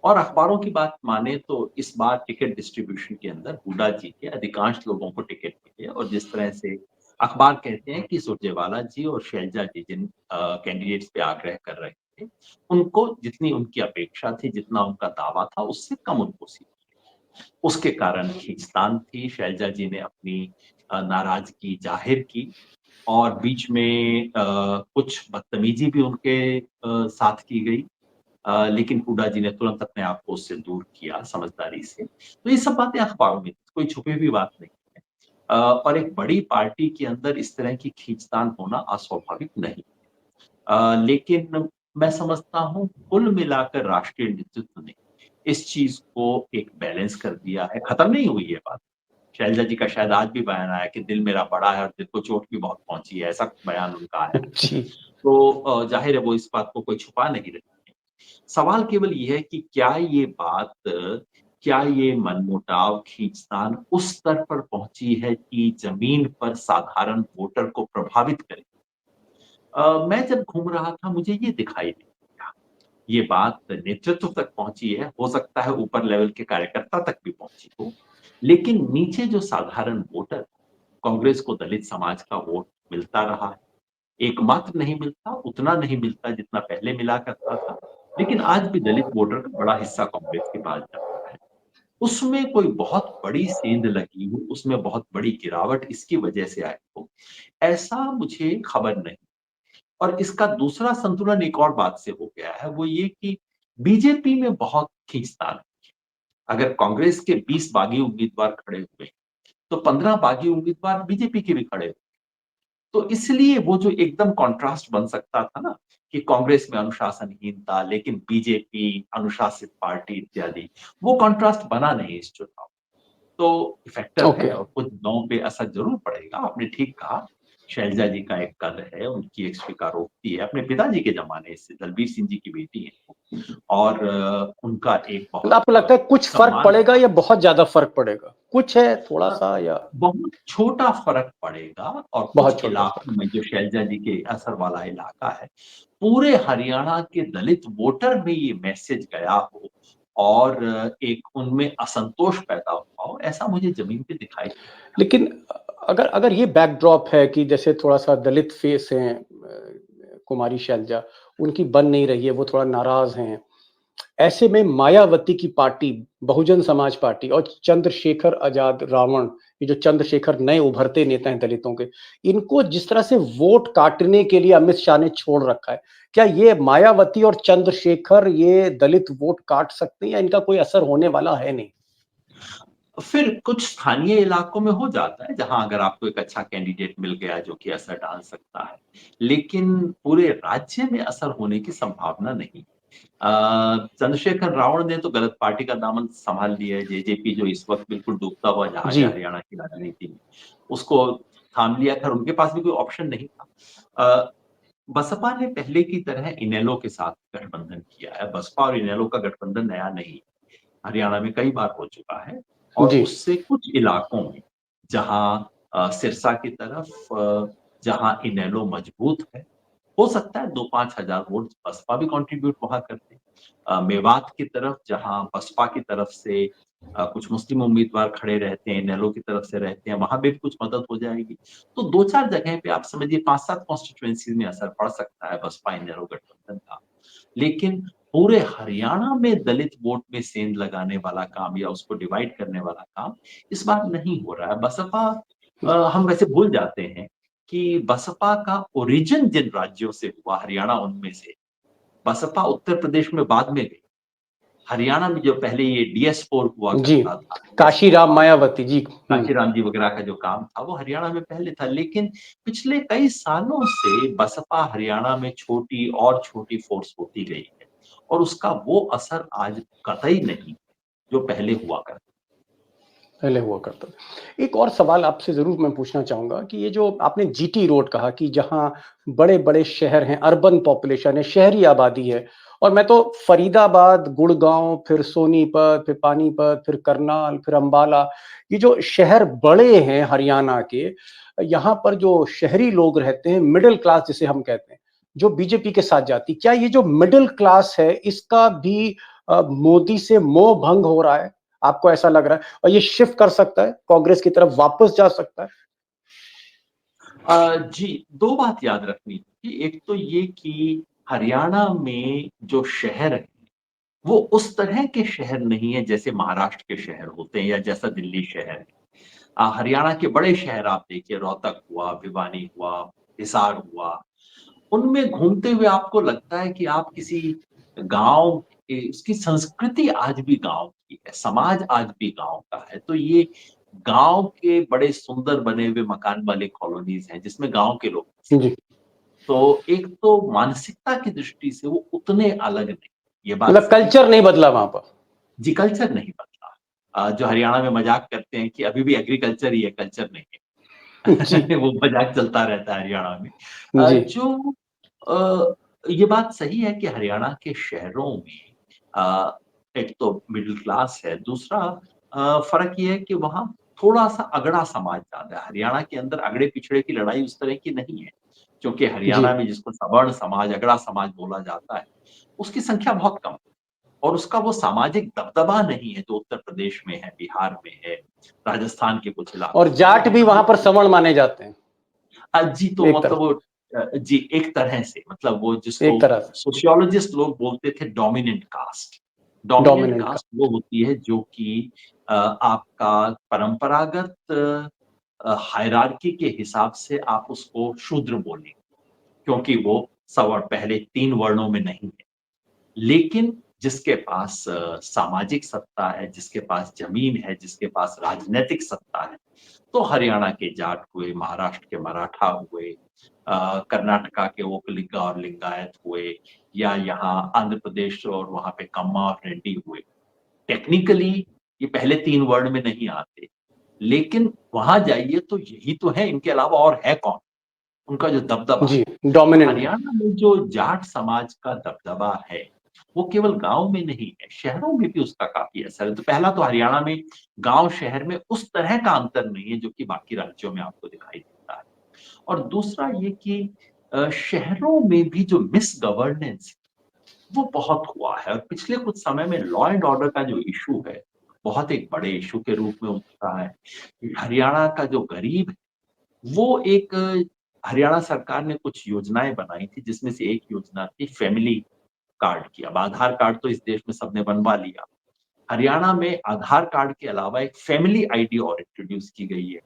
और अखबारों की बात माने तो इस बार टिकट डिस्ट्रीब्यूशन के अंदर हुड्डा जी के अधिकांश लोगों को टिकट मिले और जिस तरह से अखबार कहते हैं कि सुरजेवाला जी और शैलजा जी जिन कैंडिडेट्स पे आग्रह कर रहे थे, उनको जितनी उनकी अपेक्षा थी, जितना उनका दावा था, उससे कम उनको सीट उसके कारण खींचतान थी, शैलजा जी ने अपनी नाराज़गी ज़ाहिर की और बीच में कुछ बदतमीज़ी भी उनके साथ की गई। लेकिन हुड्डा जी ने तुरंत अपने आप को उससे दूर किया समझदारी से। तो ये सब बातें अखबारों में थी, कोई छुपी हुई बात नहीं है। और एक बड़ी पार्टी के अंदर इस तरह की खींचतान होना अस्वाभाविक नहीं। लेकिन मैं समझता हूँ कुल मिलाकर राष्ट्रीय नेतृत्व ने इस चीज़ को एक बैलेंस कर दिया है, खत्म नहीं हुई ये बात। शैलजा जी का शायद आज भी बयान आया कि दिल मेरा बड़ा है और दिल को चोट भी बहुत पहुँची है, ऐसा बयान उनका आया। जी। तो ज़ाहिर है वो इस बात को कोई छुपा नहीं रहे हैं। सवाल केवल ये है कि क्या ये मनमुटाव, खींचतान उस स्तर पर पहुँची है कि ज़मीन पर साधारण वोटर को प्रभावित करे? मैं जब घूम रहा था मुझे ये दिखाई नहीं दिया। ये बात नेतृत्व तक पहुँची है, हो सकता है ऊपर लेवल के कार्यकर्ता तक भी पहुँची हो। लेकिन नीचे जो साधारण वोटर, कांग्रेस को दलित समाज का वोट मिलता रहा है। एकमात्र नहीं मिलता, उतना नहीं मिलता जितना पहले मिला करता था, लेकिन आज भी दलित वोटर का बड़ा हिस्सा कांग्रेस के पास जाता है। उसमें कोई बहुत बड़ी सेंध लगी हो, उसमें बहुत बड़ी गिरावट इसकी वजह से आई हो, ऐसा मुझे खबर नहीं। और इसका दूसरा संतुलन एक और बात से हो गया है, वो ये कि बीजेपी में बहुत खींचतान है। अगर कांग्रेस के 20 बागी उम्मीदवार खड़े हुए, तो 15 बागी उम्मीदवार बीजेपी के भी खड़े हुए। तो इसलिए वो जो एकदम कॉन्ट्रास्ट बन सकता था ना, कि कांग्रेस में अनुशासनहीनता, लेकिन बीजेपी अनुशासित पार्टी इत्यादि, वो कॉन्ट्रास्ट बना नहीं इस चुनाव। तो फैक्टर ओके। है और कुछ दांव पे असर ज़रूर पड़ेगा, आपने ठीक कहा। शैलजा जी का एक कद है, उनकी एक स्वीकारोक्ति है, अपने पिताजी के ज़माने से दलबीर सिंह जी की बेटी हैं वो और उनका एक मतलब बहुत आपको लगता है कुछ फर्क सम्मान पड़ेगा था। या बहुत ज्यादा फर्क पड़ेगा? कुछ है थोड़ा अ, सा, या बहुत छोटा फ़र्क पड़ेगा और बहुत कुछ छोटा इलाकों फर्क? में जो शैलजा जी के असर वाला इलाका है, पूरे हरियाणा के दलित वोटर में ये मैसेज गया हो और एक उनमें असंतोष पैदा हुआ हो, ऐसा मुझे ज़मीन पे दिखाई नहीं दिया। लेकिन अगर अगर ये बैकड्रॉप है कि जैसे थोड़ा-सा दलित फेस हैं कुमारी शैलजा, उनकी बन नहीं रही है, वो थोड़ा नाराज़ हैं। ऐसे में मायावती की पार्टी, बहुजन समाज पार्टी और चंद्रशेखर आजाद रावण, ये जो चंद्रशेखर नए उभरते नेता हैं दलितों के, इनको जिस तरह से वोट काटने के लिए अमित शाह ने छोड़ रखा है, क्या ये मायावती और चंद्रशेखर ये दलित वोट काट सकते हैं या इनका कोई असर होने वाला है नहीं? फिर कुछ स्थानीय इलाकों में हो जाता है, जहाँ अगर आपको एक अच्छा कैंडिडेट मिल गया जो कि असर डाल सकता है। लेकिन पूरे राज्य में असर होने की संभावना नहीं। चंद्रशेखर रावण ने तो गलत पार्टी का दामन संभाल लिया है, जेजेपी जो इस वक़्त बिल्कुल डूबता हुआ जहाज जी, है हरियाणा की राजनीति में, उसको थाम लिया। खैर उनके पास भी कोई ऑप्शन नहीं था। बसपा ने पहले की तरह इनेलो के साथ गठबंधन किया है। बसपा और इनेलो का गठबंधन नया नहीं, हरियाणा में कई बार हो चुका है और जी, उससे कुछ इलाकों में जहां सिरसा की तरफ जहां इनेलो मजबूत है, हो सकता है 2-5 हजार वोट बसपा भी कंट्रीब्यूट वहां करते हैं। मेवात की तरफ जहां बसपा की तरफ से कुछ मुस्लिम उम्मीदवार खड़े रहते हैं, इनेलो की तरफ से रहते हैं, वहां भी कुछ मदद हो जाएगी। तो 2-4 जगह पे आप समझिए 5-7 कॉन्स्टिट्यूएंसीज में असर पड़ सकता है बसपा इनेलो गठबंधन का। लेकिन पूरे हरियाणा में दलित वोट में सेंध लगाने वाला काम या उसको डिवाइड करने वाला काम इस बार नहीं हो रहा है। बसपा हम वैसे भूल जाते हैं कि बसपा का ओरिजिन जिन राज्यों से हुआ, हरियाणा उनमें से। बसपा उत्तर प्रदेश में बाद में गई। हरियाणा में जो पहले ये DS4 हुआ जी। करता था, DS4 काशीराम पार्टी, मायावती जी। कांशीराम जी वगैरह का जो काम था वो हरियाणा में पहले था। लेकिन पिछले कई सालों से बसपा हरियाणा में छोटी और छोटी फोर्स होती गई है और उसका वो असर आज कतई नहीं जो पहले हुआ करता। पहले हुआ करता था। एक और सवाल आपसे ज़रूर मैं पूछना चाहूँगा कि ये जो आपने जीटी रोड कहा कि जहाँ बड़े-बड़े शहर हैं, अर्बन पॉपुलेशन है, शहरी आबादी है और मैं तो फरीदाबाद, गुड़गाँव, फिर सोनीपत, फिर पानीपत, फिर करनाल, फिर अम्बाला, ये जो शहर बड़े हैं हरियाणा के, यहाँ पर जो शहरी लोग रहते हैं, मिडल क्लास जिसे हम कहते हैं, जो बीजेपी के साथ जाती, क्या ये जो मिडल क्लास है, इसका भी मोदी से मोह भंग हो रहा है? आपको ऐसा लग रहा है? और ये शिफ्ट कर सकता है, कांग्रेस की तरफ वापस जा सकता है? जी, 2 बात याद रखनी थी। एक तो ये कि हरियाणा में जो शहर है, वो उस तरह के शहर नहीं है जैसे महाराष्ट्र के शहर होते हैं या जैसा दिल्ली शहर है। हरियाणा के बड़े शहर आप देखिए, रोहतक हुआ, भिवानी हुआ, हिसार हुआ, उनमें घूमते हुए आपको लगता है कि आप किसी गाँव के, उसकी संस्कृति आज भी गाँव की है, समाज आज भी गाँव का है। तो ये गाँव के बड़े सुंदर बने हुए मकान वाले कॉलोनीज़ हैं, जिसमें गाँव के लोग बसे हैं। जी, तो एक तो मानसिकता की दृष्टि से वो उतने अलग नहीं, ये बात मतलब सही। कल्चर नहीं बदला वहाँ पर। जी, कल्चर नहीं बदला। जो हरियाणा में मज़ाक करते हैं कि अभी भी एग्रीकल्चर ही है, कल्चर नहीं है। जी, वो मज़ाक चलता रहता है हरियाणा में। जी, जो ये बात सही है कि हरियाणा के शहरों में एक तो मिडल क्लास है, दूसरा फ़र्क ये है कि वहाँ थोड़ा-सा अगड़ा समाज ज़्यादा है। हरियाणा के अंदर अगड़े-पिछड़े की लड़ाई उस तरह की नहीं है, क्योंकि जी। हरियाणा में जिसको सवर्ण समाज, अगड़ा समाज बोला जाता है, उसकी संख्या बहुत कम है और उसका वो सामाजिक दबदबा नहीं है जो उत्तर प्रदेश में है, बिहार में है, राजस्थान के कुछ और इलाकों में है, जाट भी जहाँ वहाँ ये पर सवर्ण माने जाते हैं, जी, तो एक मतलब तरह वो जी, एक तरह से मतलब वो जिसको एक तरह से, सोशियोलॉजिस्ट लोग बोलते थे डोमिनेंट कास्ट। डोमिनेंट डोमिनेंट का। कास्ट वो होती है जो कि आपका परंपरागत हायरार्की के हिसाब से आप उसको शूद्र बोलेंगे, क्योंकि वो सवर्ण पहले 3 वर्णों में नहीं है। लेकिन जिसके पास सामाजिक सत्ता है, जिसके पास ज़मीन है, जिसके पास राजनैतिक सत्ता है, तो हरियाणा के जाट हुए, महाराष्ट्र के मराठा हुए, कर्नाटका के ओकलिगा और लिंगायत हुए या यहाँ आंध्र प्रदेश और वहाँ पे कम्मा और रेड्डी हुए। टेक्निकली ये पहले 3 वर्ण में नहीं आते, लेकिन वहाँ जाइए तो यही तो है, इनके अलावा और है कौन? उनका जो दबदबा जी, है। तो डोमिनेंट है। हरियाणा में जो जाट समाज का दबदबा है, वो केवल गाँव में नहीं है, शहरों में भी उसका काफ़ी असर है। तो पहला तो हरियाणा में गाँव-शहर में उस तरह का अंतर नहीं है, जो कि बाकी राज्यों में आपको दिखाई देता है। और दूसरा ये कि शहरों में भी जो मिसगवर्नेंस वो बहुत हुआ है और पिछले कुछ समय में लॉ एंड ऑर्डर का जो इश्यू है, बहुत एक बड़े इश्यू के रूप में उभरा है। हरियाणा का जो गरीब है, वो एक हरियाणा सरकार ने कुछ योजनाएँ बनाई थी, जिसमें से एक योजना थी फैमिली कार्ड की। अब आधार कार्ड तो इस देश में सबने बनवा लिया। हरियाणा में आधार कार्ड के अलावा एक फैमिली आईडी और इंट्रोड्यूस की गई है।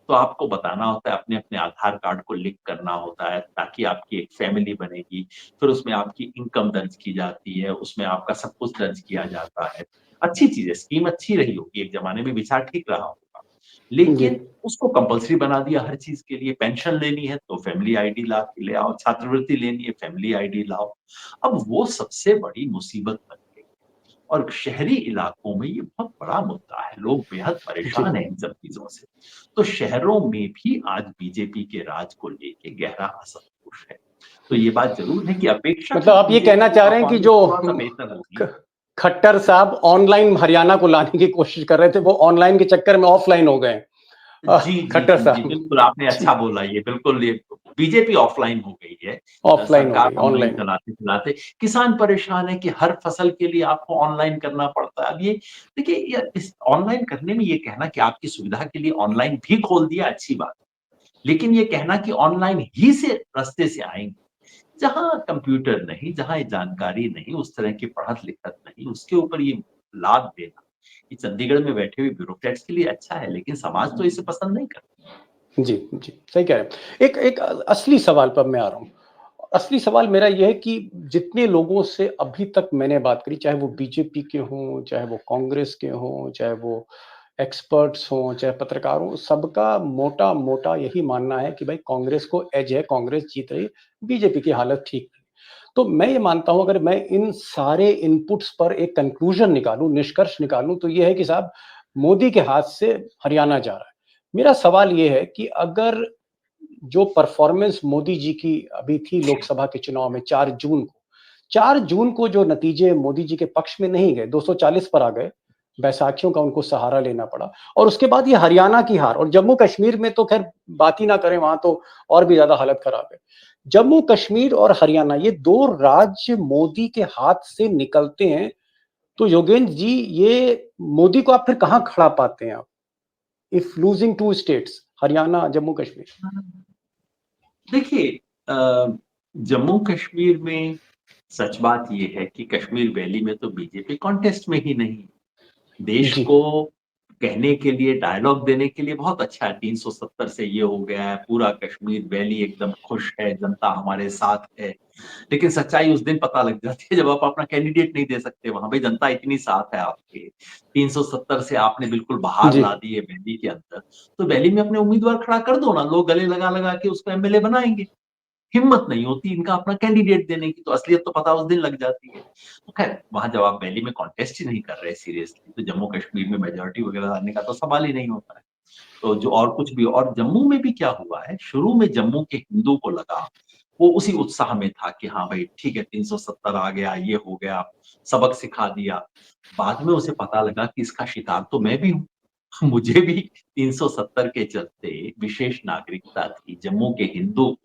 तो आपको बताना होता है, अपने-अपने आधार कार्ड को लिंक करना होता है ताकि आपकी एक फैमिली बनेगी। फिर उसमें आपकी इनकम दर्ज की जाती है, उसमें आपका सब कुछ दर्ज किया जाता है। अच्छी चीज़ है, स्कीम अच्छी रही होगी, एक ज़माने में विचार ठीक रहा होगा। जी। लेकिन उसको कंपल्सरी बना दिया हर चीज़ के लिए। पेंशन लेनी है तो फैमिली आईडी ला के ले आओ, छात्रवृत्ति लेनी है फैमिली आईडी लाओ। अब वो सबसे बड़ी मुसीबत बन गई और शहरी इलाकों में ये बहुत बड़ा मुद्दा है। लोग बेहद जी। परेशान हैं इन सब चीज़ों से। तो शहरों में भी आज बीजेपी के राज को लेके गहरा असंतोष है। तो ये बात ज़रूर है कि मतलब अपेक्षाकृत आप ये कहना बीजेपी की चाह रहे हैं कि परफ़ॉर्मेंस जो थोड़ा-सा बेहतर होगी। खट्टर साहब ऑनलाइन हरियाणा को लाने की कोशिश कर रहे थे, वो ऑनलाइन के चक्कर में ऑफलाइन हो गए। जी, जी, खट्टर जी, जी, साहब। बिल्कुल आपने जी। अच्छा बोला ये बिल्कुल ये बीजेपी ऑफ़लाइन हो गई है। ऑफलाइन हो सरकार गई, ऑनलाइन ऑनलाइन। चलाते-चलाते किसान परेशान है कि हर फसल के लिए आपको ऑनलाइन करना पड़ता है। अब ये देखिए ये इस ऑनलाइन करने में ये कहना कि आपकी सुविधा के लिए ऑनलाइन भी खोल दिया अच्छी बात है। लेकिन ये कहना कि ऑनलाइन ही से रास्ते से आएँगे, जहाँ कंप्यूटर नहीं, जहाँ ये जानकारी नहीं, उस तरह की पढ़त-लिखत नहीं, उसके ऊपर ये लाद देना, ये चंडीगढ़ में बैठे हुए ब्यूरोक्रेट्स के लिए अच्छा है, लेकिन समाज तो इसे पसंद नहीं करता। जी, जी, सही कह रहे हैं। एक एक असली सवाल पर मैं आ रहा हूँ। असली सवाल मेरा ये है कि जितने लोगों से अभी तक मैंने बात करी, चाहे वो बीजेपी के हों, चाहे वो कांग्रेस के हों, चाहे वो एक्सपर्ट्स हों, चाहे पत्रकार हों, सबका मोटा-मोटा यही मानना है कि भाई कांग्रेस को एज है, कांग्रेस जीत रही, बीजेपी की हालत ठीक नहीं। तो मैं ये मानता हूँ अगर मैं इन सारे इनपुट्स पर एक कंक्लूजन निकालूँ, निष्कर्ष निकालूँ तो ये है कि साहब मोदी के हाथ से हरियाणा जा रहा है। मेरा सवाल ये है कि अगर जो परफॉर्मेंस मोदी जी की अभी थी लोकसभा के चुनाव में 4 जून को, 4 जून को जो नतीजे मोदी जी के पक्ष में नहीं गए, 240 पर आ गए, बैसाखियों का उनको सहारा लेना पड़ा और उसके बाद ये हरियाणा की हार और जम्मू कश्मीर में तो खैर बात ही ना करें, वहां तो और भी ज्यादा हालत खराब है। जम्मू कश्मीर और हरियाणा ये 2 राज्य मोदी के हाथ से निकलते हैं, तो योगेंद्र जी ये मोदी को आप फिर कहां खड़ा पाते हैं आप? If losing 2 states Haryana, Jammu Kashmir. देखिए जम्मू कश्मीर में सच बात ये है कि कश्मीर वैली में तो बीजेपी कॉन्टेस्ट में ही नहीं। देश जी। को कहने के लिए, डायलॉग देने के लिए बहुत अच्छा है, 370 से ये हो गया है, पूरा कश्मीर वैली एकदम खुश है, जनता हमारे साथ है। लेकिन सच्चाई उस दिन पता लग जाती है जब आप अपना कैंडिडेट नहीं दे सकते वहाँ। भई जनता इतनी साथ है आपके, 370 से आपने बिल्कुल बाहर जी। ला दी है वैली के अंदर, तो वैली में अपने उम्मीदवार खड़ा कर दो ना, लोग गले लगा-लगा के उसको एमएलए बनाएँगे। हिम्मत नहीं होती इनका अपना कैंडिडेट देने की, तो असलियत तो पता उस दिन लग जाती है। तो खैर वहाँ जब आप वैली में कॉन्टेस्ट ही नहीं कर रहे सीरियसली, तो जम्मू कश्मीर में मेजॉरिटी वगैरह लाने का तो सवाल ही नहीं होता है। तो जो और कुछ भी और जम्मू में भी क्या हुआ है, शुरू में जम्मू के हिंदू को लगा, वो उसी उत्साह में था कि हाँ भाई ठीक है 370 आ गया, ये हो गया, सबक सिखा दिया। बाद में उसे पता लगा कि इसका शिकार तो मैं भी हूँ। मुझे भी 370 के चलते विशेष नागरिकता थी, जम्मू के हिंदू को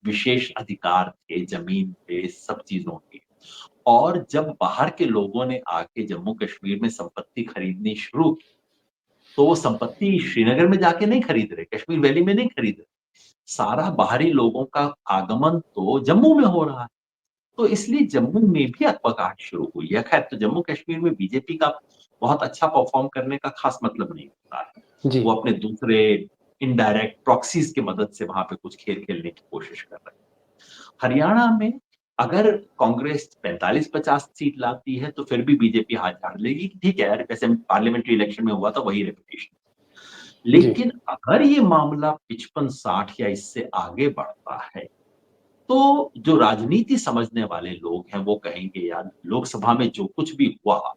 विशेष अधिकार थे ज़मीन पे, सब चीज़ों के। और जब बाहर के लोगों ने आके जम्मू कश्मीर में संपत्ति खरीदनी शुरू की, तो वो संपत्ति श्रीनगर में जाके नहीं खरीद रहे, कश्मीर वैली में नहीं खरीद रहे। सारा बाहरी लोगों का आगमन तो जम्मू में हो रहा है। तो इसलिए जम्मू में भी अकबकाहट शुरू हुई है। खैर तो जम्मू कश्मीर में बीजेपी का बहुत अच्छा परफ़ॉर्म करने का ख़ास मतलब नहीं होता है। जी। वो अपने दूसरे इनडायरेक्ट प्रॉक्सीज़ की मदद से वहाँ पे कुछ खेल खेलने की कोशिश कर रहे हैं। हरियाणा में अगर कांग्रेस 45-50 सीट लाती है तो फिर भी बीजेपी हाथ झाड़ लेगी कि ठीक है यार, वैसे पार्लियामेंट्री इलेक्शन में हुआ था वही रिपीटेशन। जी। लेकिन अगर ये मामला 55-60 या इससे आगे बढ़ता है, तो जो राजनीति समझने वाले लोग हैं वो कहेंगे यार लोकसभा में जो कुछ भी हुआ,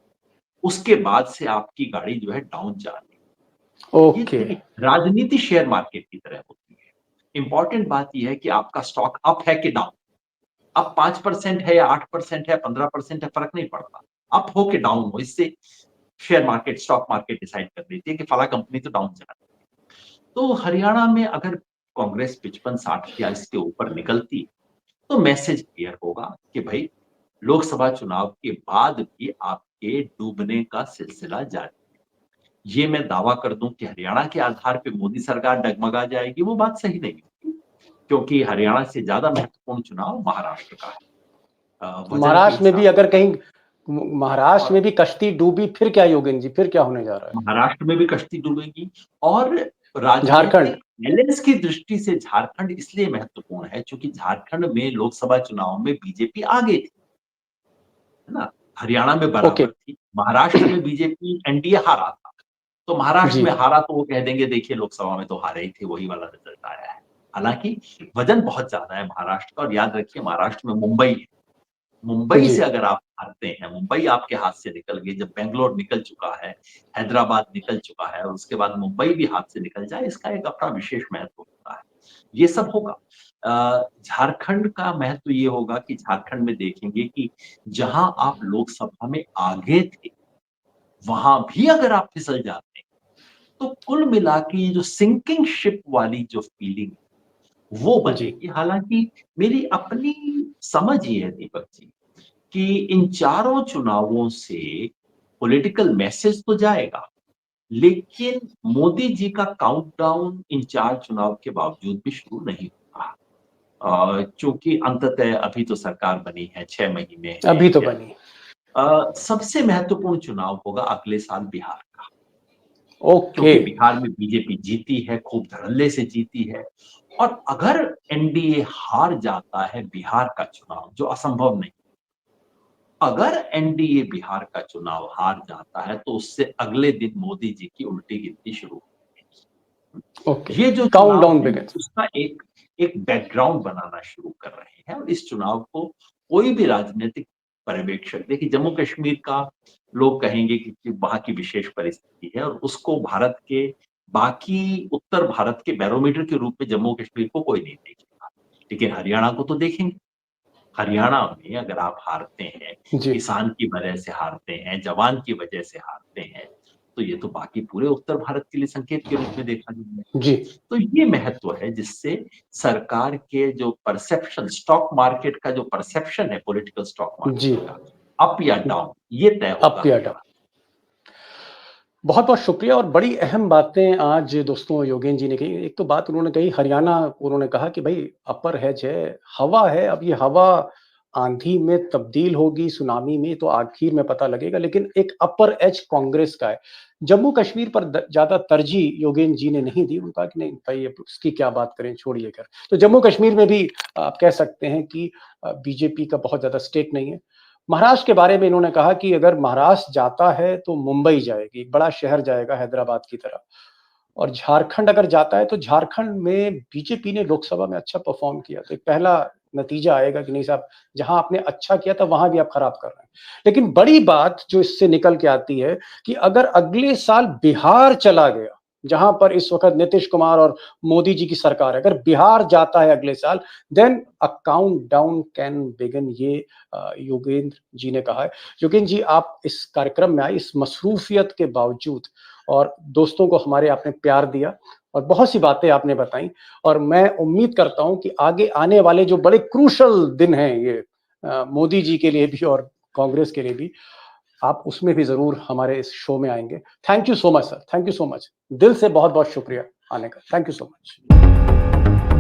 उसके बाद से आपकी गाड़ी जो है डाउन जा रही है। ये ओके। देखिए राजनीति शेयर मार्केट की तरह होती है। इम्पोर्टेंट बात ये है कि आपका स्टॉक अप है कि डाउन। अब 5% है या 8% है, 15% है, फ़र्क नहीं पड़ता। अप हो के डाउन हो, इससे share market, stock market decide कर देती है कि फला कंपनी तो डाउन जा रही है। तो हरियाणा में अगर कांग्रेस 55-60 या इसके ऊपर निकलती, तो मैसेज क्लियर होगा कि भई लोकसभा चुनाव के बाद भी आपके डूबने का सिलसिला जारी है। ये मैं दावा कर दूँ कि हरियाणा के आधार पे मोदी सरकार डगमगा जाएगी, वो बात सही नहीं होगी, क्योंकि हरियाणा से ज़्यादा महत्वपूर्ण चुनाव महाराष्ट्र का है। तो वजन के महाराष्ट्र में भी हिसाब अगर से। कहीं महाराष्ट्र और में भी कश्ती डूबी फिर क्या योगेंद्र जी, फिर क्या होने जा रहा है? महाराष्ट्र में भी कश्ती डूबेगी। और झारखंड। राजनीतिक बैलेंस की दृष्टि से झारखंड इसलिए महत्वपूर्ण है क्योंकि झारखंड में लोकसभा चुनाव में बीजेपी आगे थी, है ना? हरियाणा में ओके। बराबर थी, महाराष्ट्र में बीजेपी एनडीए हारा था। तो महाराष्ट्र जी। में हारा तो वो कह देंगे देखिए लोकसभा में तो हारे ही थे, वही वाला रिजल्ट आया है। हालाँकि वजन बहुत ज़्यादा है महाराष्ट्र का। और याद रखिए महाराष्ट्र में मुंबई है। मुंबई जी। से अगर आप हारते हैं, मुंबई आपके हाथ से निकल गई, जब बैंगलोर निकल चुका है, हैदराबाद निकल चुका है और उसके बाद मुंबई भी हाथ से निकल जाए, इसका एक अपना विशेष महत्व होता है। ये सब होगा। झारखंड का महत्व ये होगा कि झारखंड में देखेंगे कि जहां आप लोकसभा में आगे थे, वहां भी अगर आप फिसल जाते हैं, तो कुल मिला के ये जो सिंकिंग शिप वाली जो फीलिंग वो जी। बनेगी। हालांकि मेरी अपनी समझ ये है दीपक जी कि इन चारों चुनावों से पॉलिटिकल मैसेज तो जाएगा, लेकिन मोदी जी का काउंटडाउन इन 4 चुनाव के बावजूद भी शुरू नहीं होगा। चूंकि अंततः अभी तो सरकार बनी है, 6 महीने हैं अभी तो या बनी। सबसे महत्वपूर्ण चुनाव होगा अगले साल बिहार का। ओके। क्योंकि बिहार में बीजेपी जीती है, खूब धड़ल्ले से जीती है। और अगर एनडीए हार जाता है बिहार का चुनाव, जो असंभव नहीं, अगर एनडीए बिहार का चुनाव हार जाता है तो उससे अगले दिन मोदी जी की उल्टी गिनती शुरू होगी। ओके। ये जो चुनाव काउंटडाउन है बिगिंस। उसका एक एक बैकग्राउंड बनाना शुरू कर रहे हैं। और इस चुनाव को कोई भी राजनीतिक पर्यवेक्षक, देखिए जम्मू कश्मीर का लोग कहेंगे कि वहां की विशेष परिस्थिति है और उसको भारत के बाकी उत्तर भारत के बैरोमीटर के रूप में जम्मू कश्मीर को कोई नहीं देखेगा, लेकिन हरियाणा को तो देखेंगे। हरियाणा में अगर आप हारते हैं, जी। किसान की वजह से हारते हैं, जवान की वजह से हारते हैं, तो ये तो बाकी पूरे उत्तर भारत के लिए संकेत के रूप में देखा जाएगा। जी। तो ये महत्व है जिससे सरकार के जो परसेप्शन, स्टॉक मार्केट का जो परसेप्शन है, पॉलिटिकल स्टॉक जी। मार्केट का, अप या डाउन, ये तय होगा अप या डाउन। हरियाणा। बहुत बहुत शुक्रिया। और बड़ी अहम बातें आज दोस्तों योगेन जी ने कही। एक तो बात उन्होंने कही, हरियाणा उन्होंने कहा कि भाई अपर हैज है, हवा है। अब ये हवा आंधी में तब्दील होगी, सुनामी में, तो आखिर में पता लगेगा। लेकिन एक अपर एज कांग्रेस का है। जम्मू कश्मीर पर ज्यादा तरजीह योगेन जी ने नहीं दी। उन्होंने कहा कि नहीं भाई अब उसकी क्या बात करें, छोड़िए कर। तो जम्मू कश्मीर में भी आप कह सकते हैं कि बीजेपी का बहुत ज्यादा स्टेक नहीं है। महाराष्ट्र के बारे में इन्होंने कहा कि अगर महाराष्ट्र जाता है तो मुंबई जाएगी, एक बड़ा शहर जाएगा हैदराबाद की तरह। और झारखंड अगर जाता है तो झारखंड में बीजेपी ने लोकसभा में अच्छा परफॉर्म किया, तो एक पहला नतीजा आएगा कि नहीं साहब, जहां आपने अच्छा किया था वहां भी आप खराब कर रहे हैं। लेकिन बड़ी बात जो इससे निकल के आती है कि अगर अगले साल बिहार चला गया, जहां पर इस वक्त नीतीश कुमार और मोदी जी की सरकार है, अगर बिहार जाता है अगले साल, then a count down can begin. ये योगेंद्र जी ने कहा है। योगेंद्र जी, आप इस कार्यक्रम में आए इस मसरूफियत के बावजूद, और दोस्तों को हमारे आपने प्यार दिया और बहुत सी बातें आपने बताई। और मैं उम्मीद करता हूं कि आगे आने वाले जो बड़े क्रूशल दिन हैं ये मोदी जी के लिए भी और कांग्रेस के लिए भी, आप उसमें भी जरूर हमारे इस शो में आएंगे। Thank you so much sir, thank you so much. दिल से बहुत बहुत शुक्रिया आने का। Thank you so much.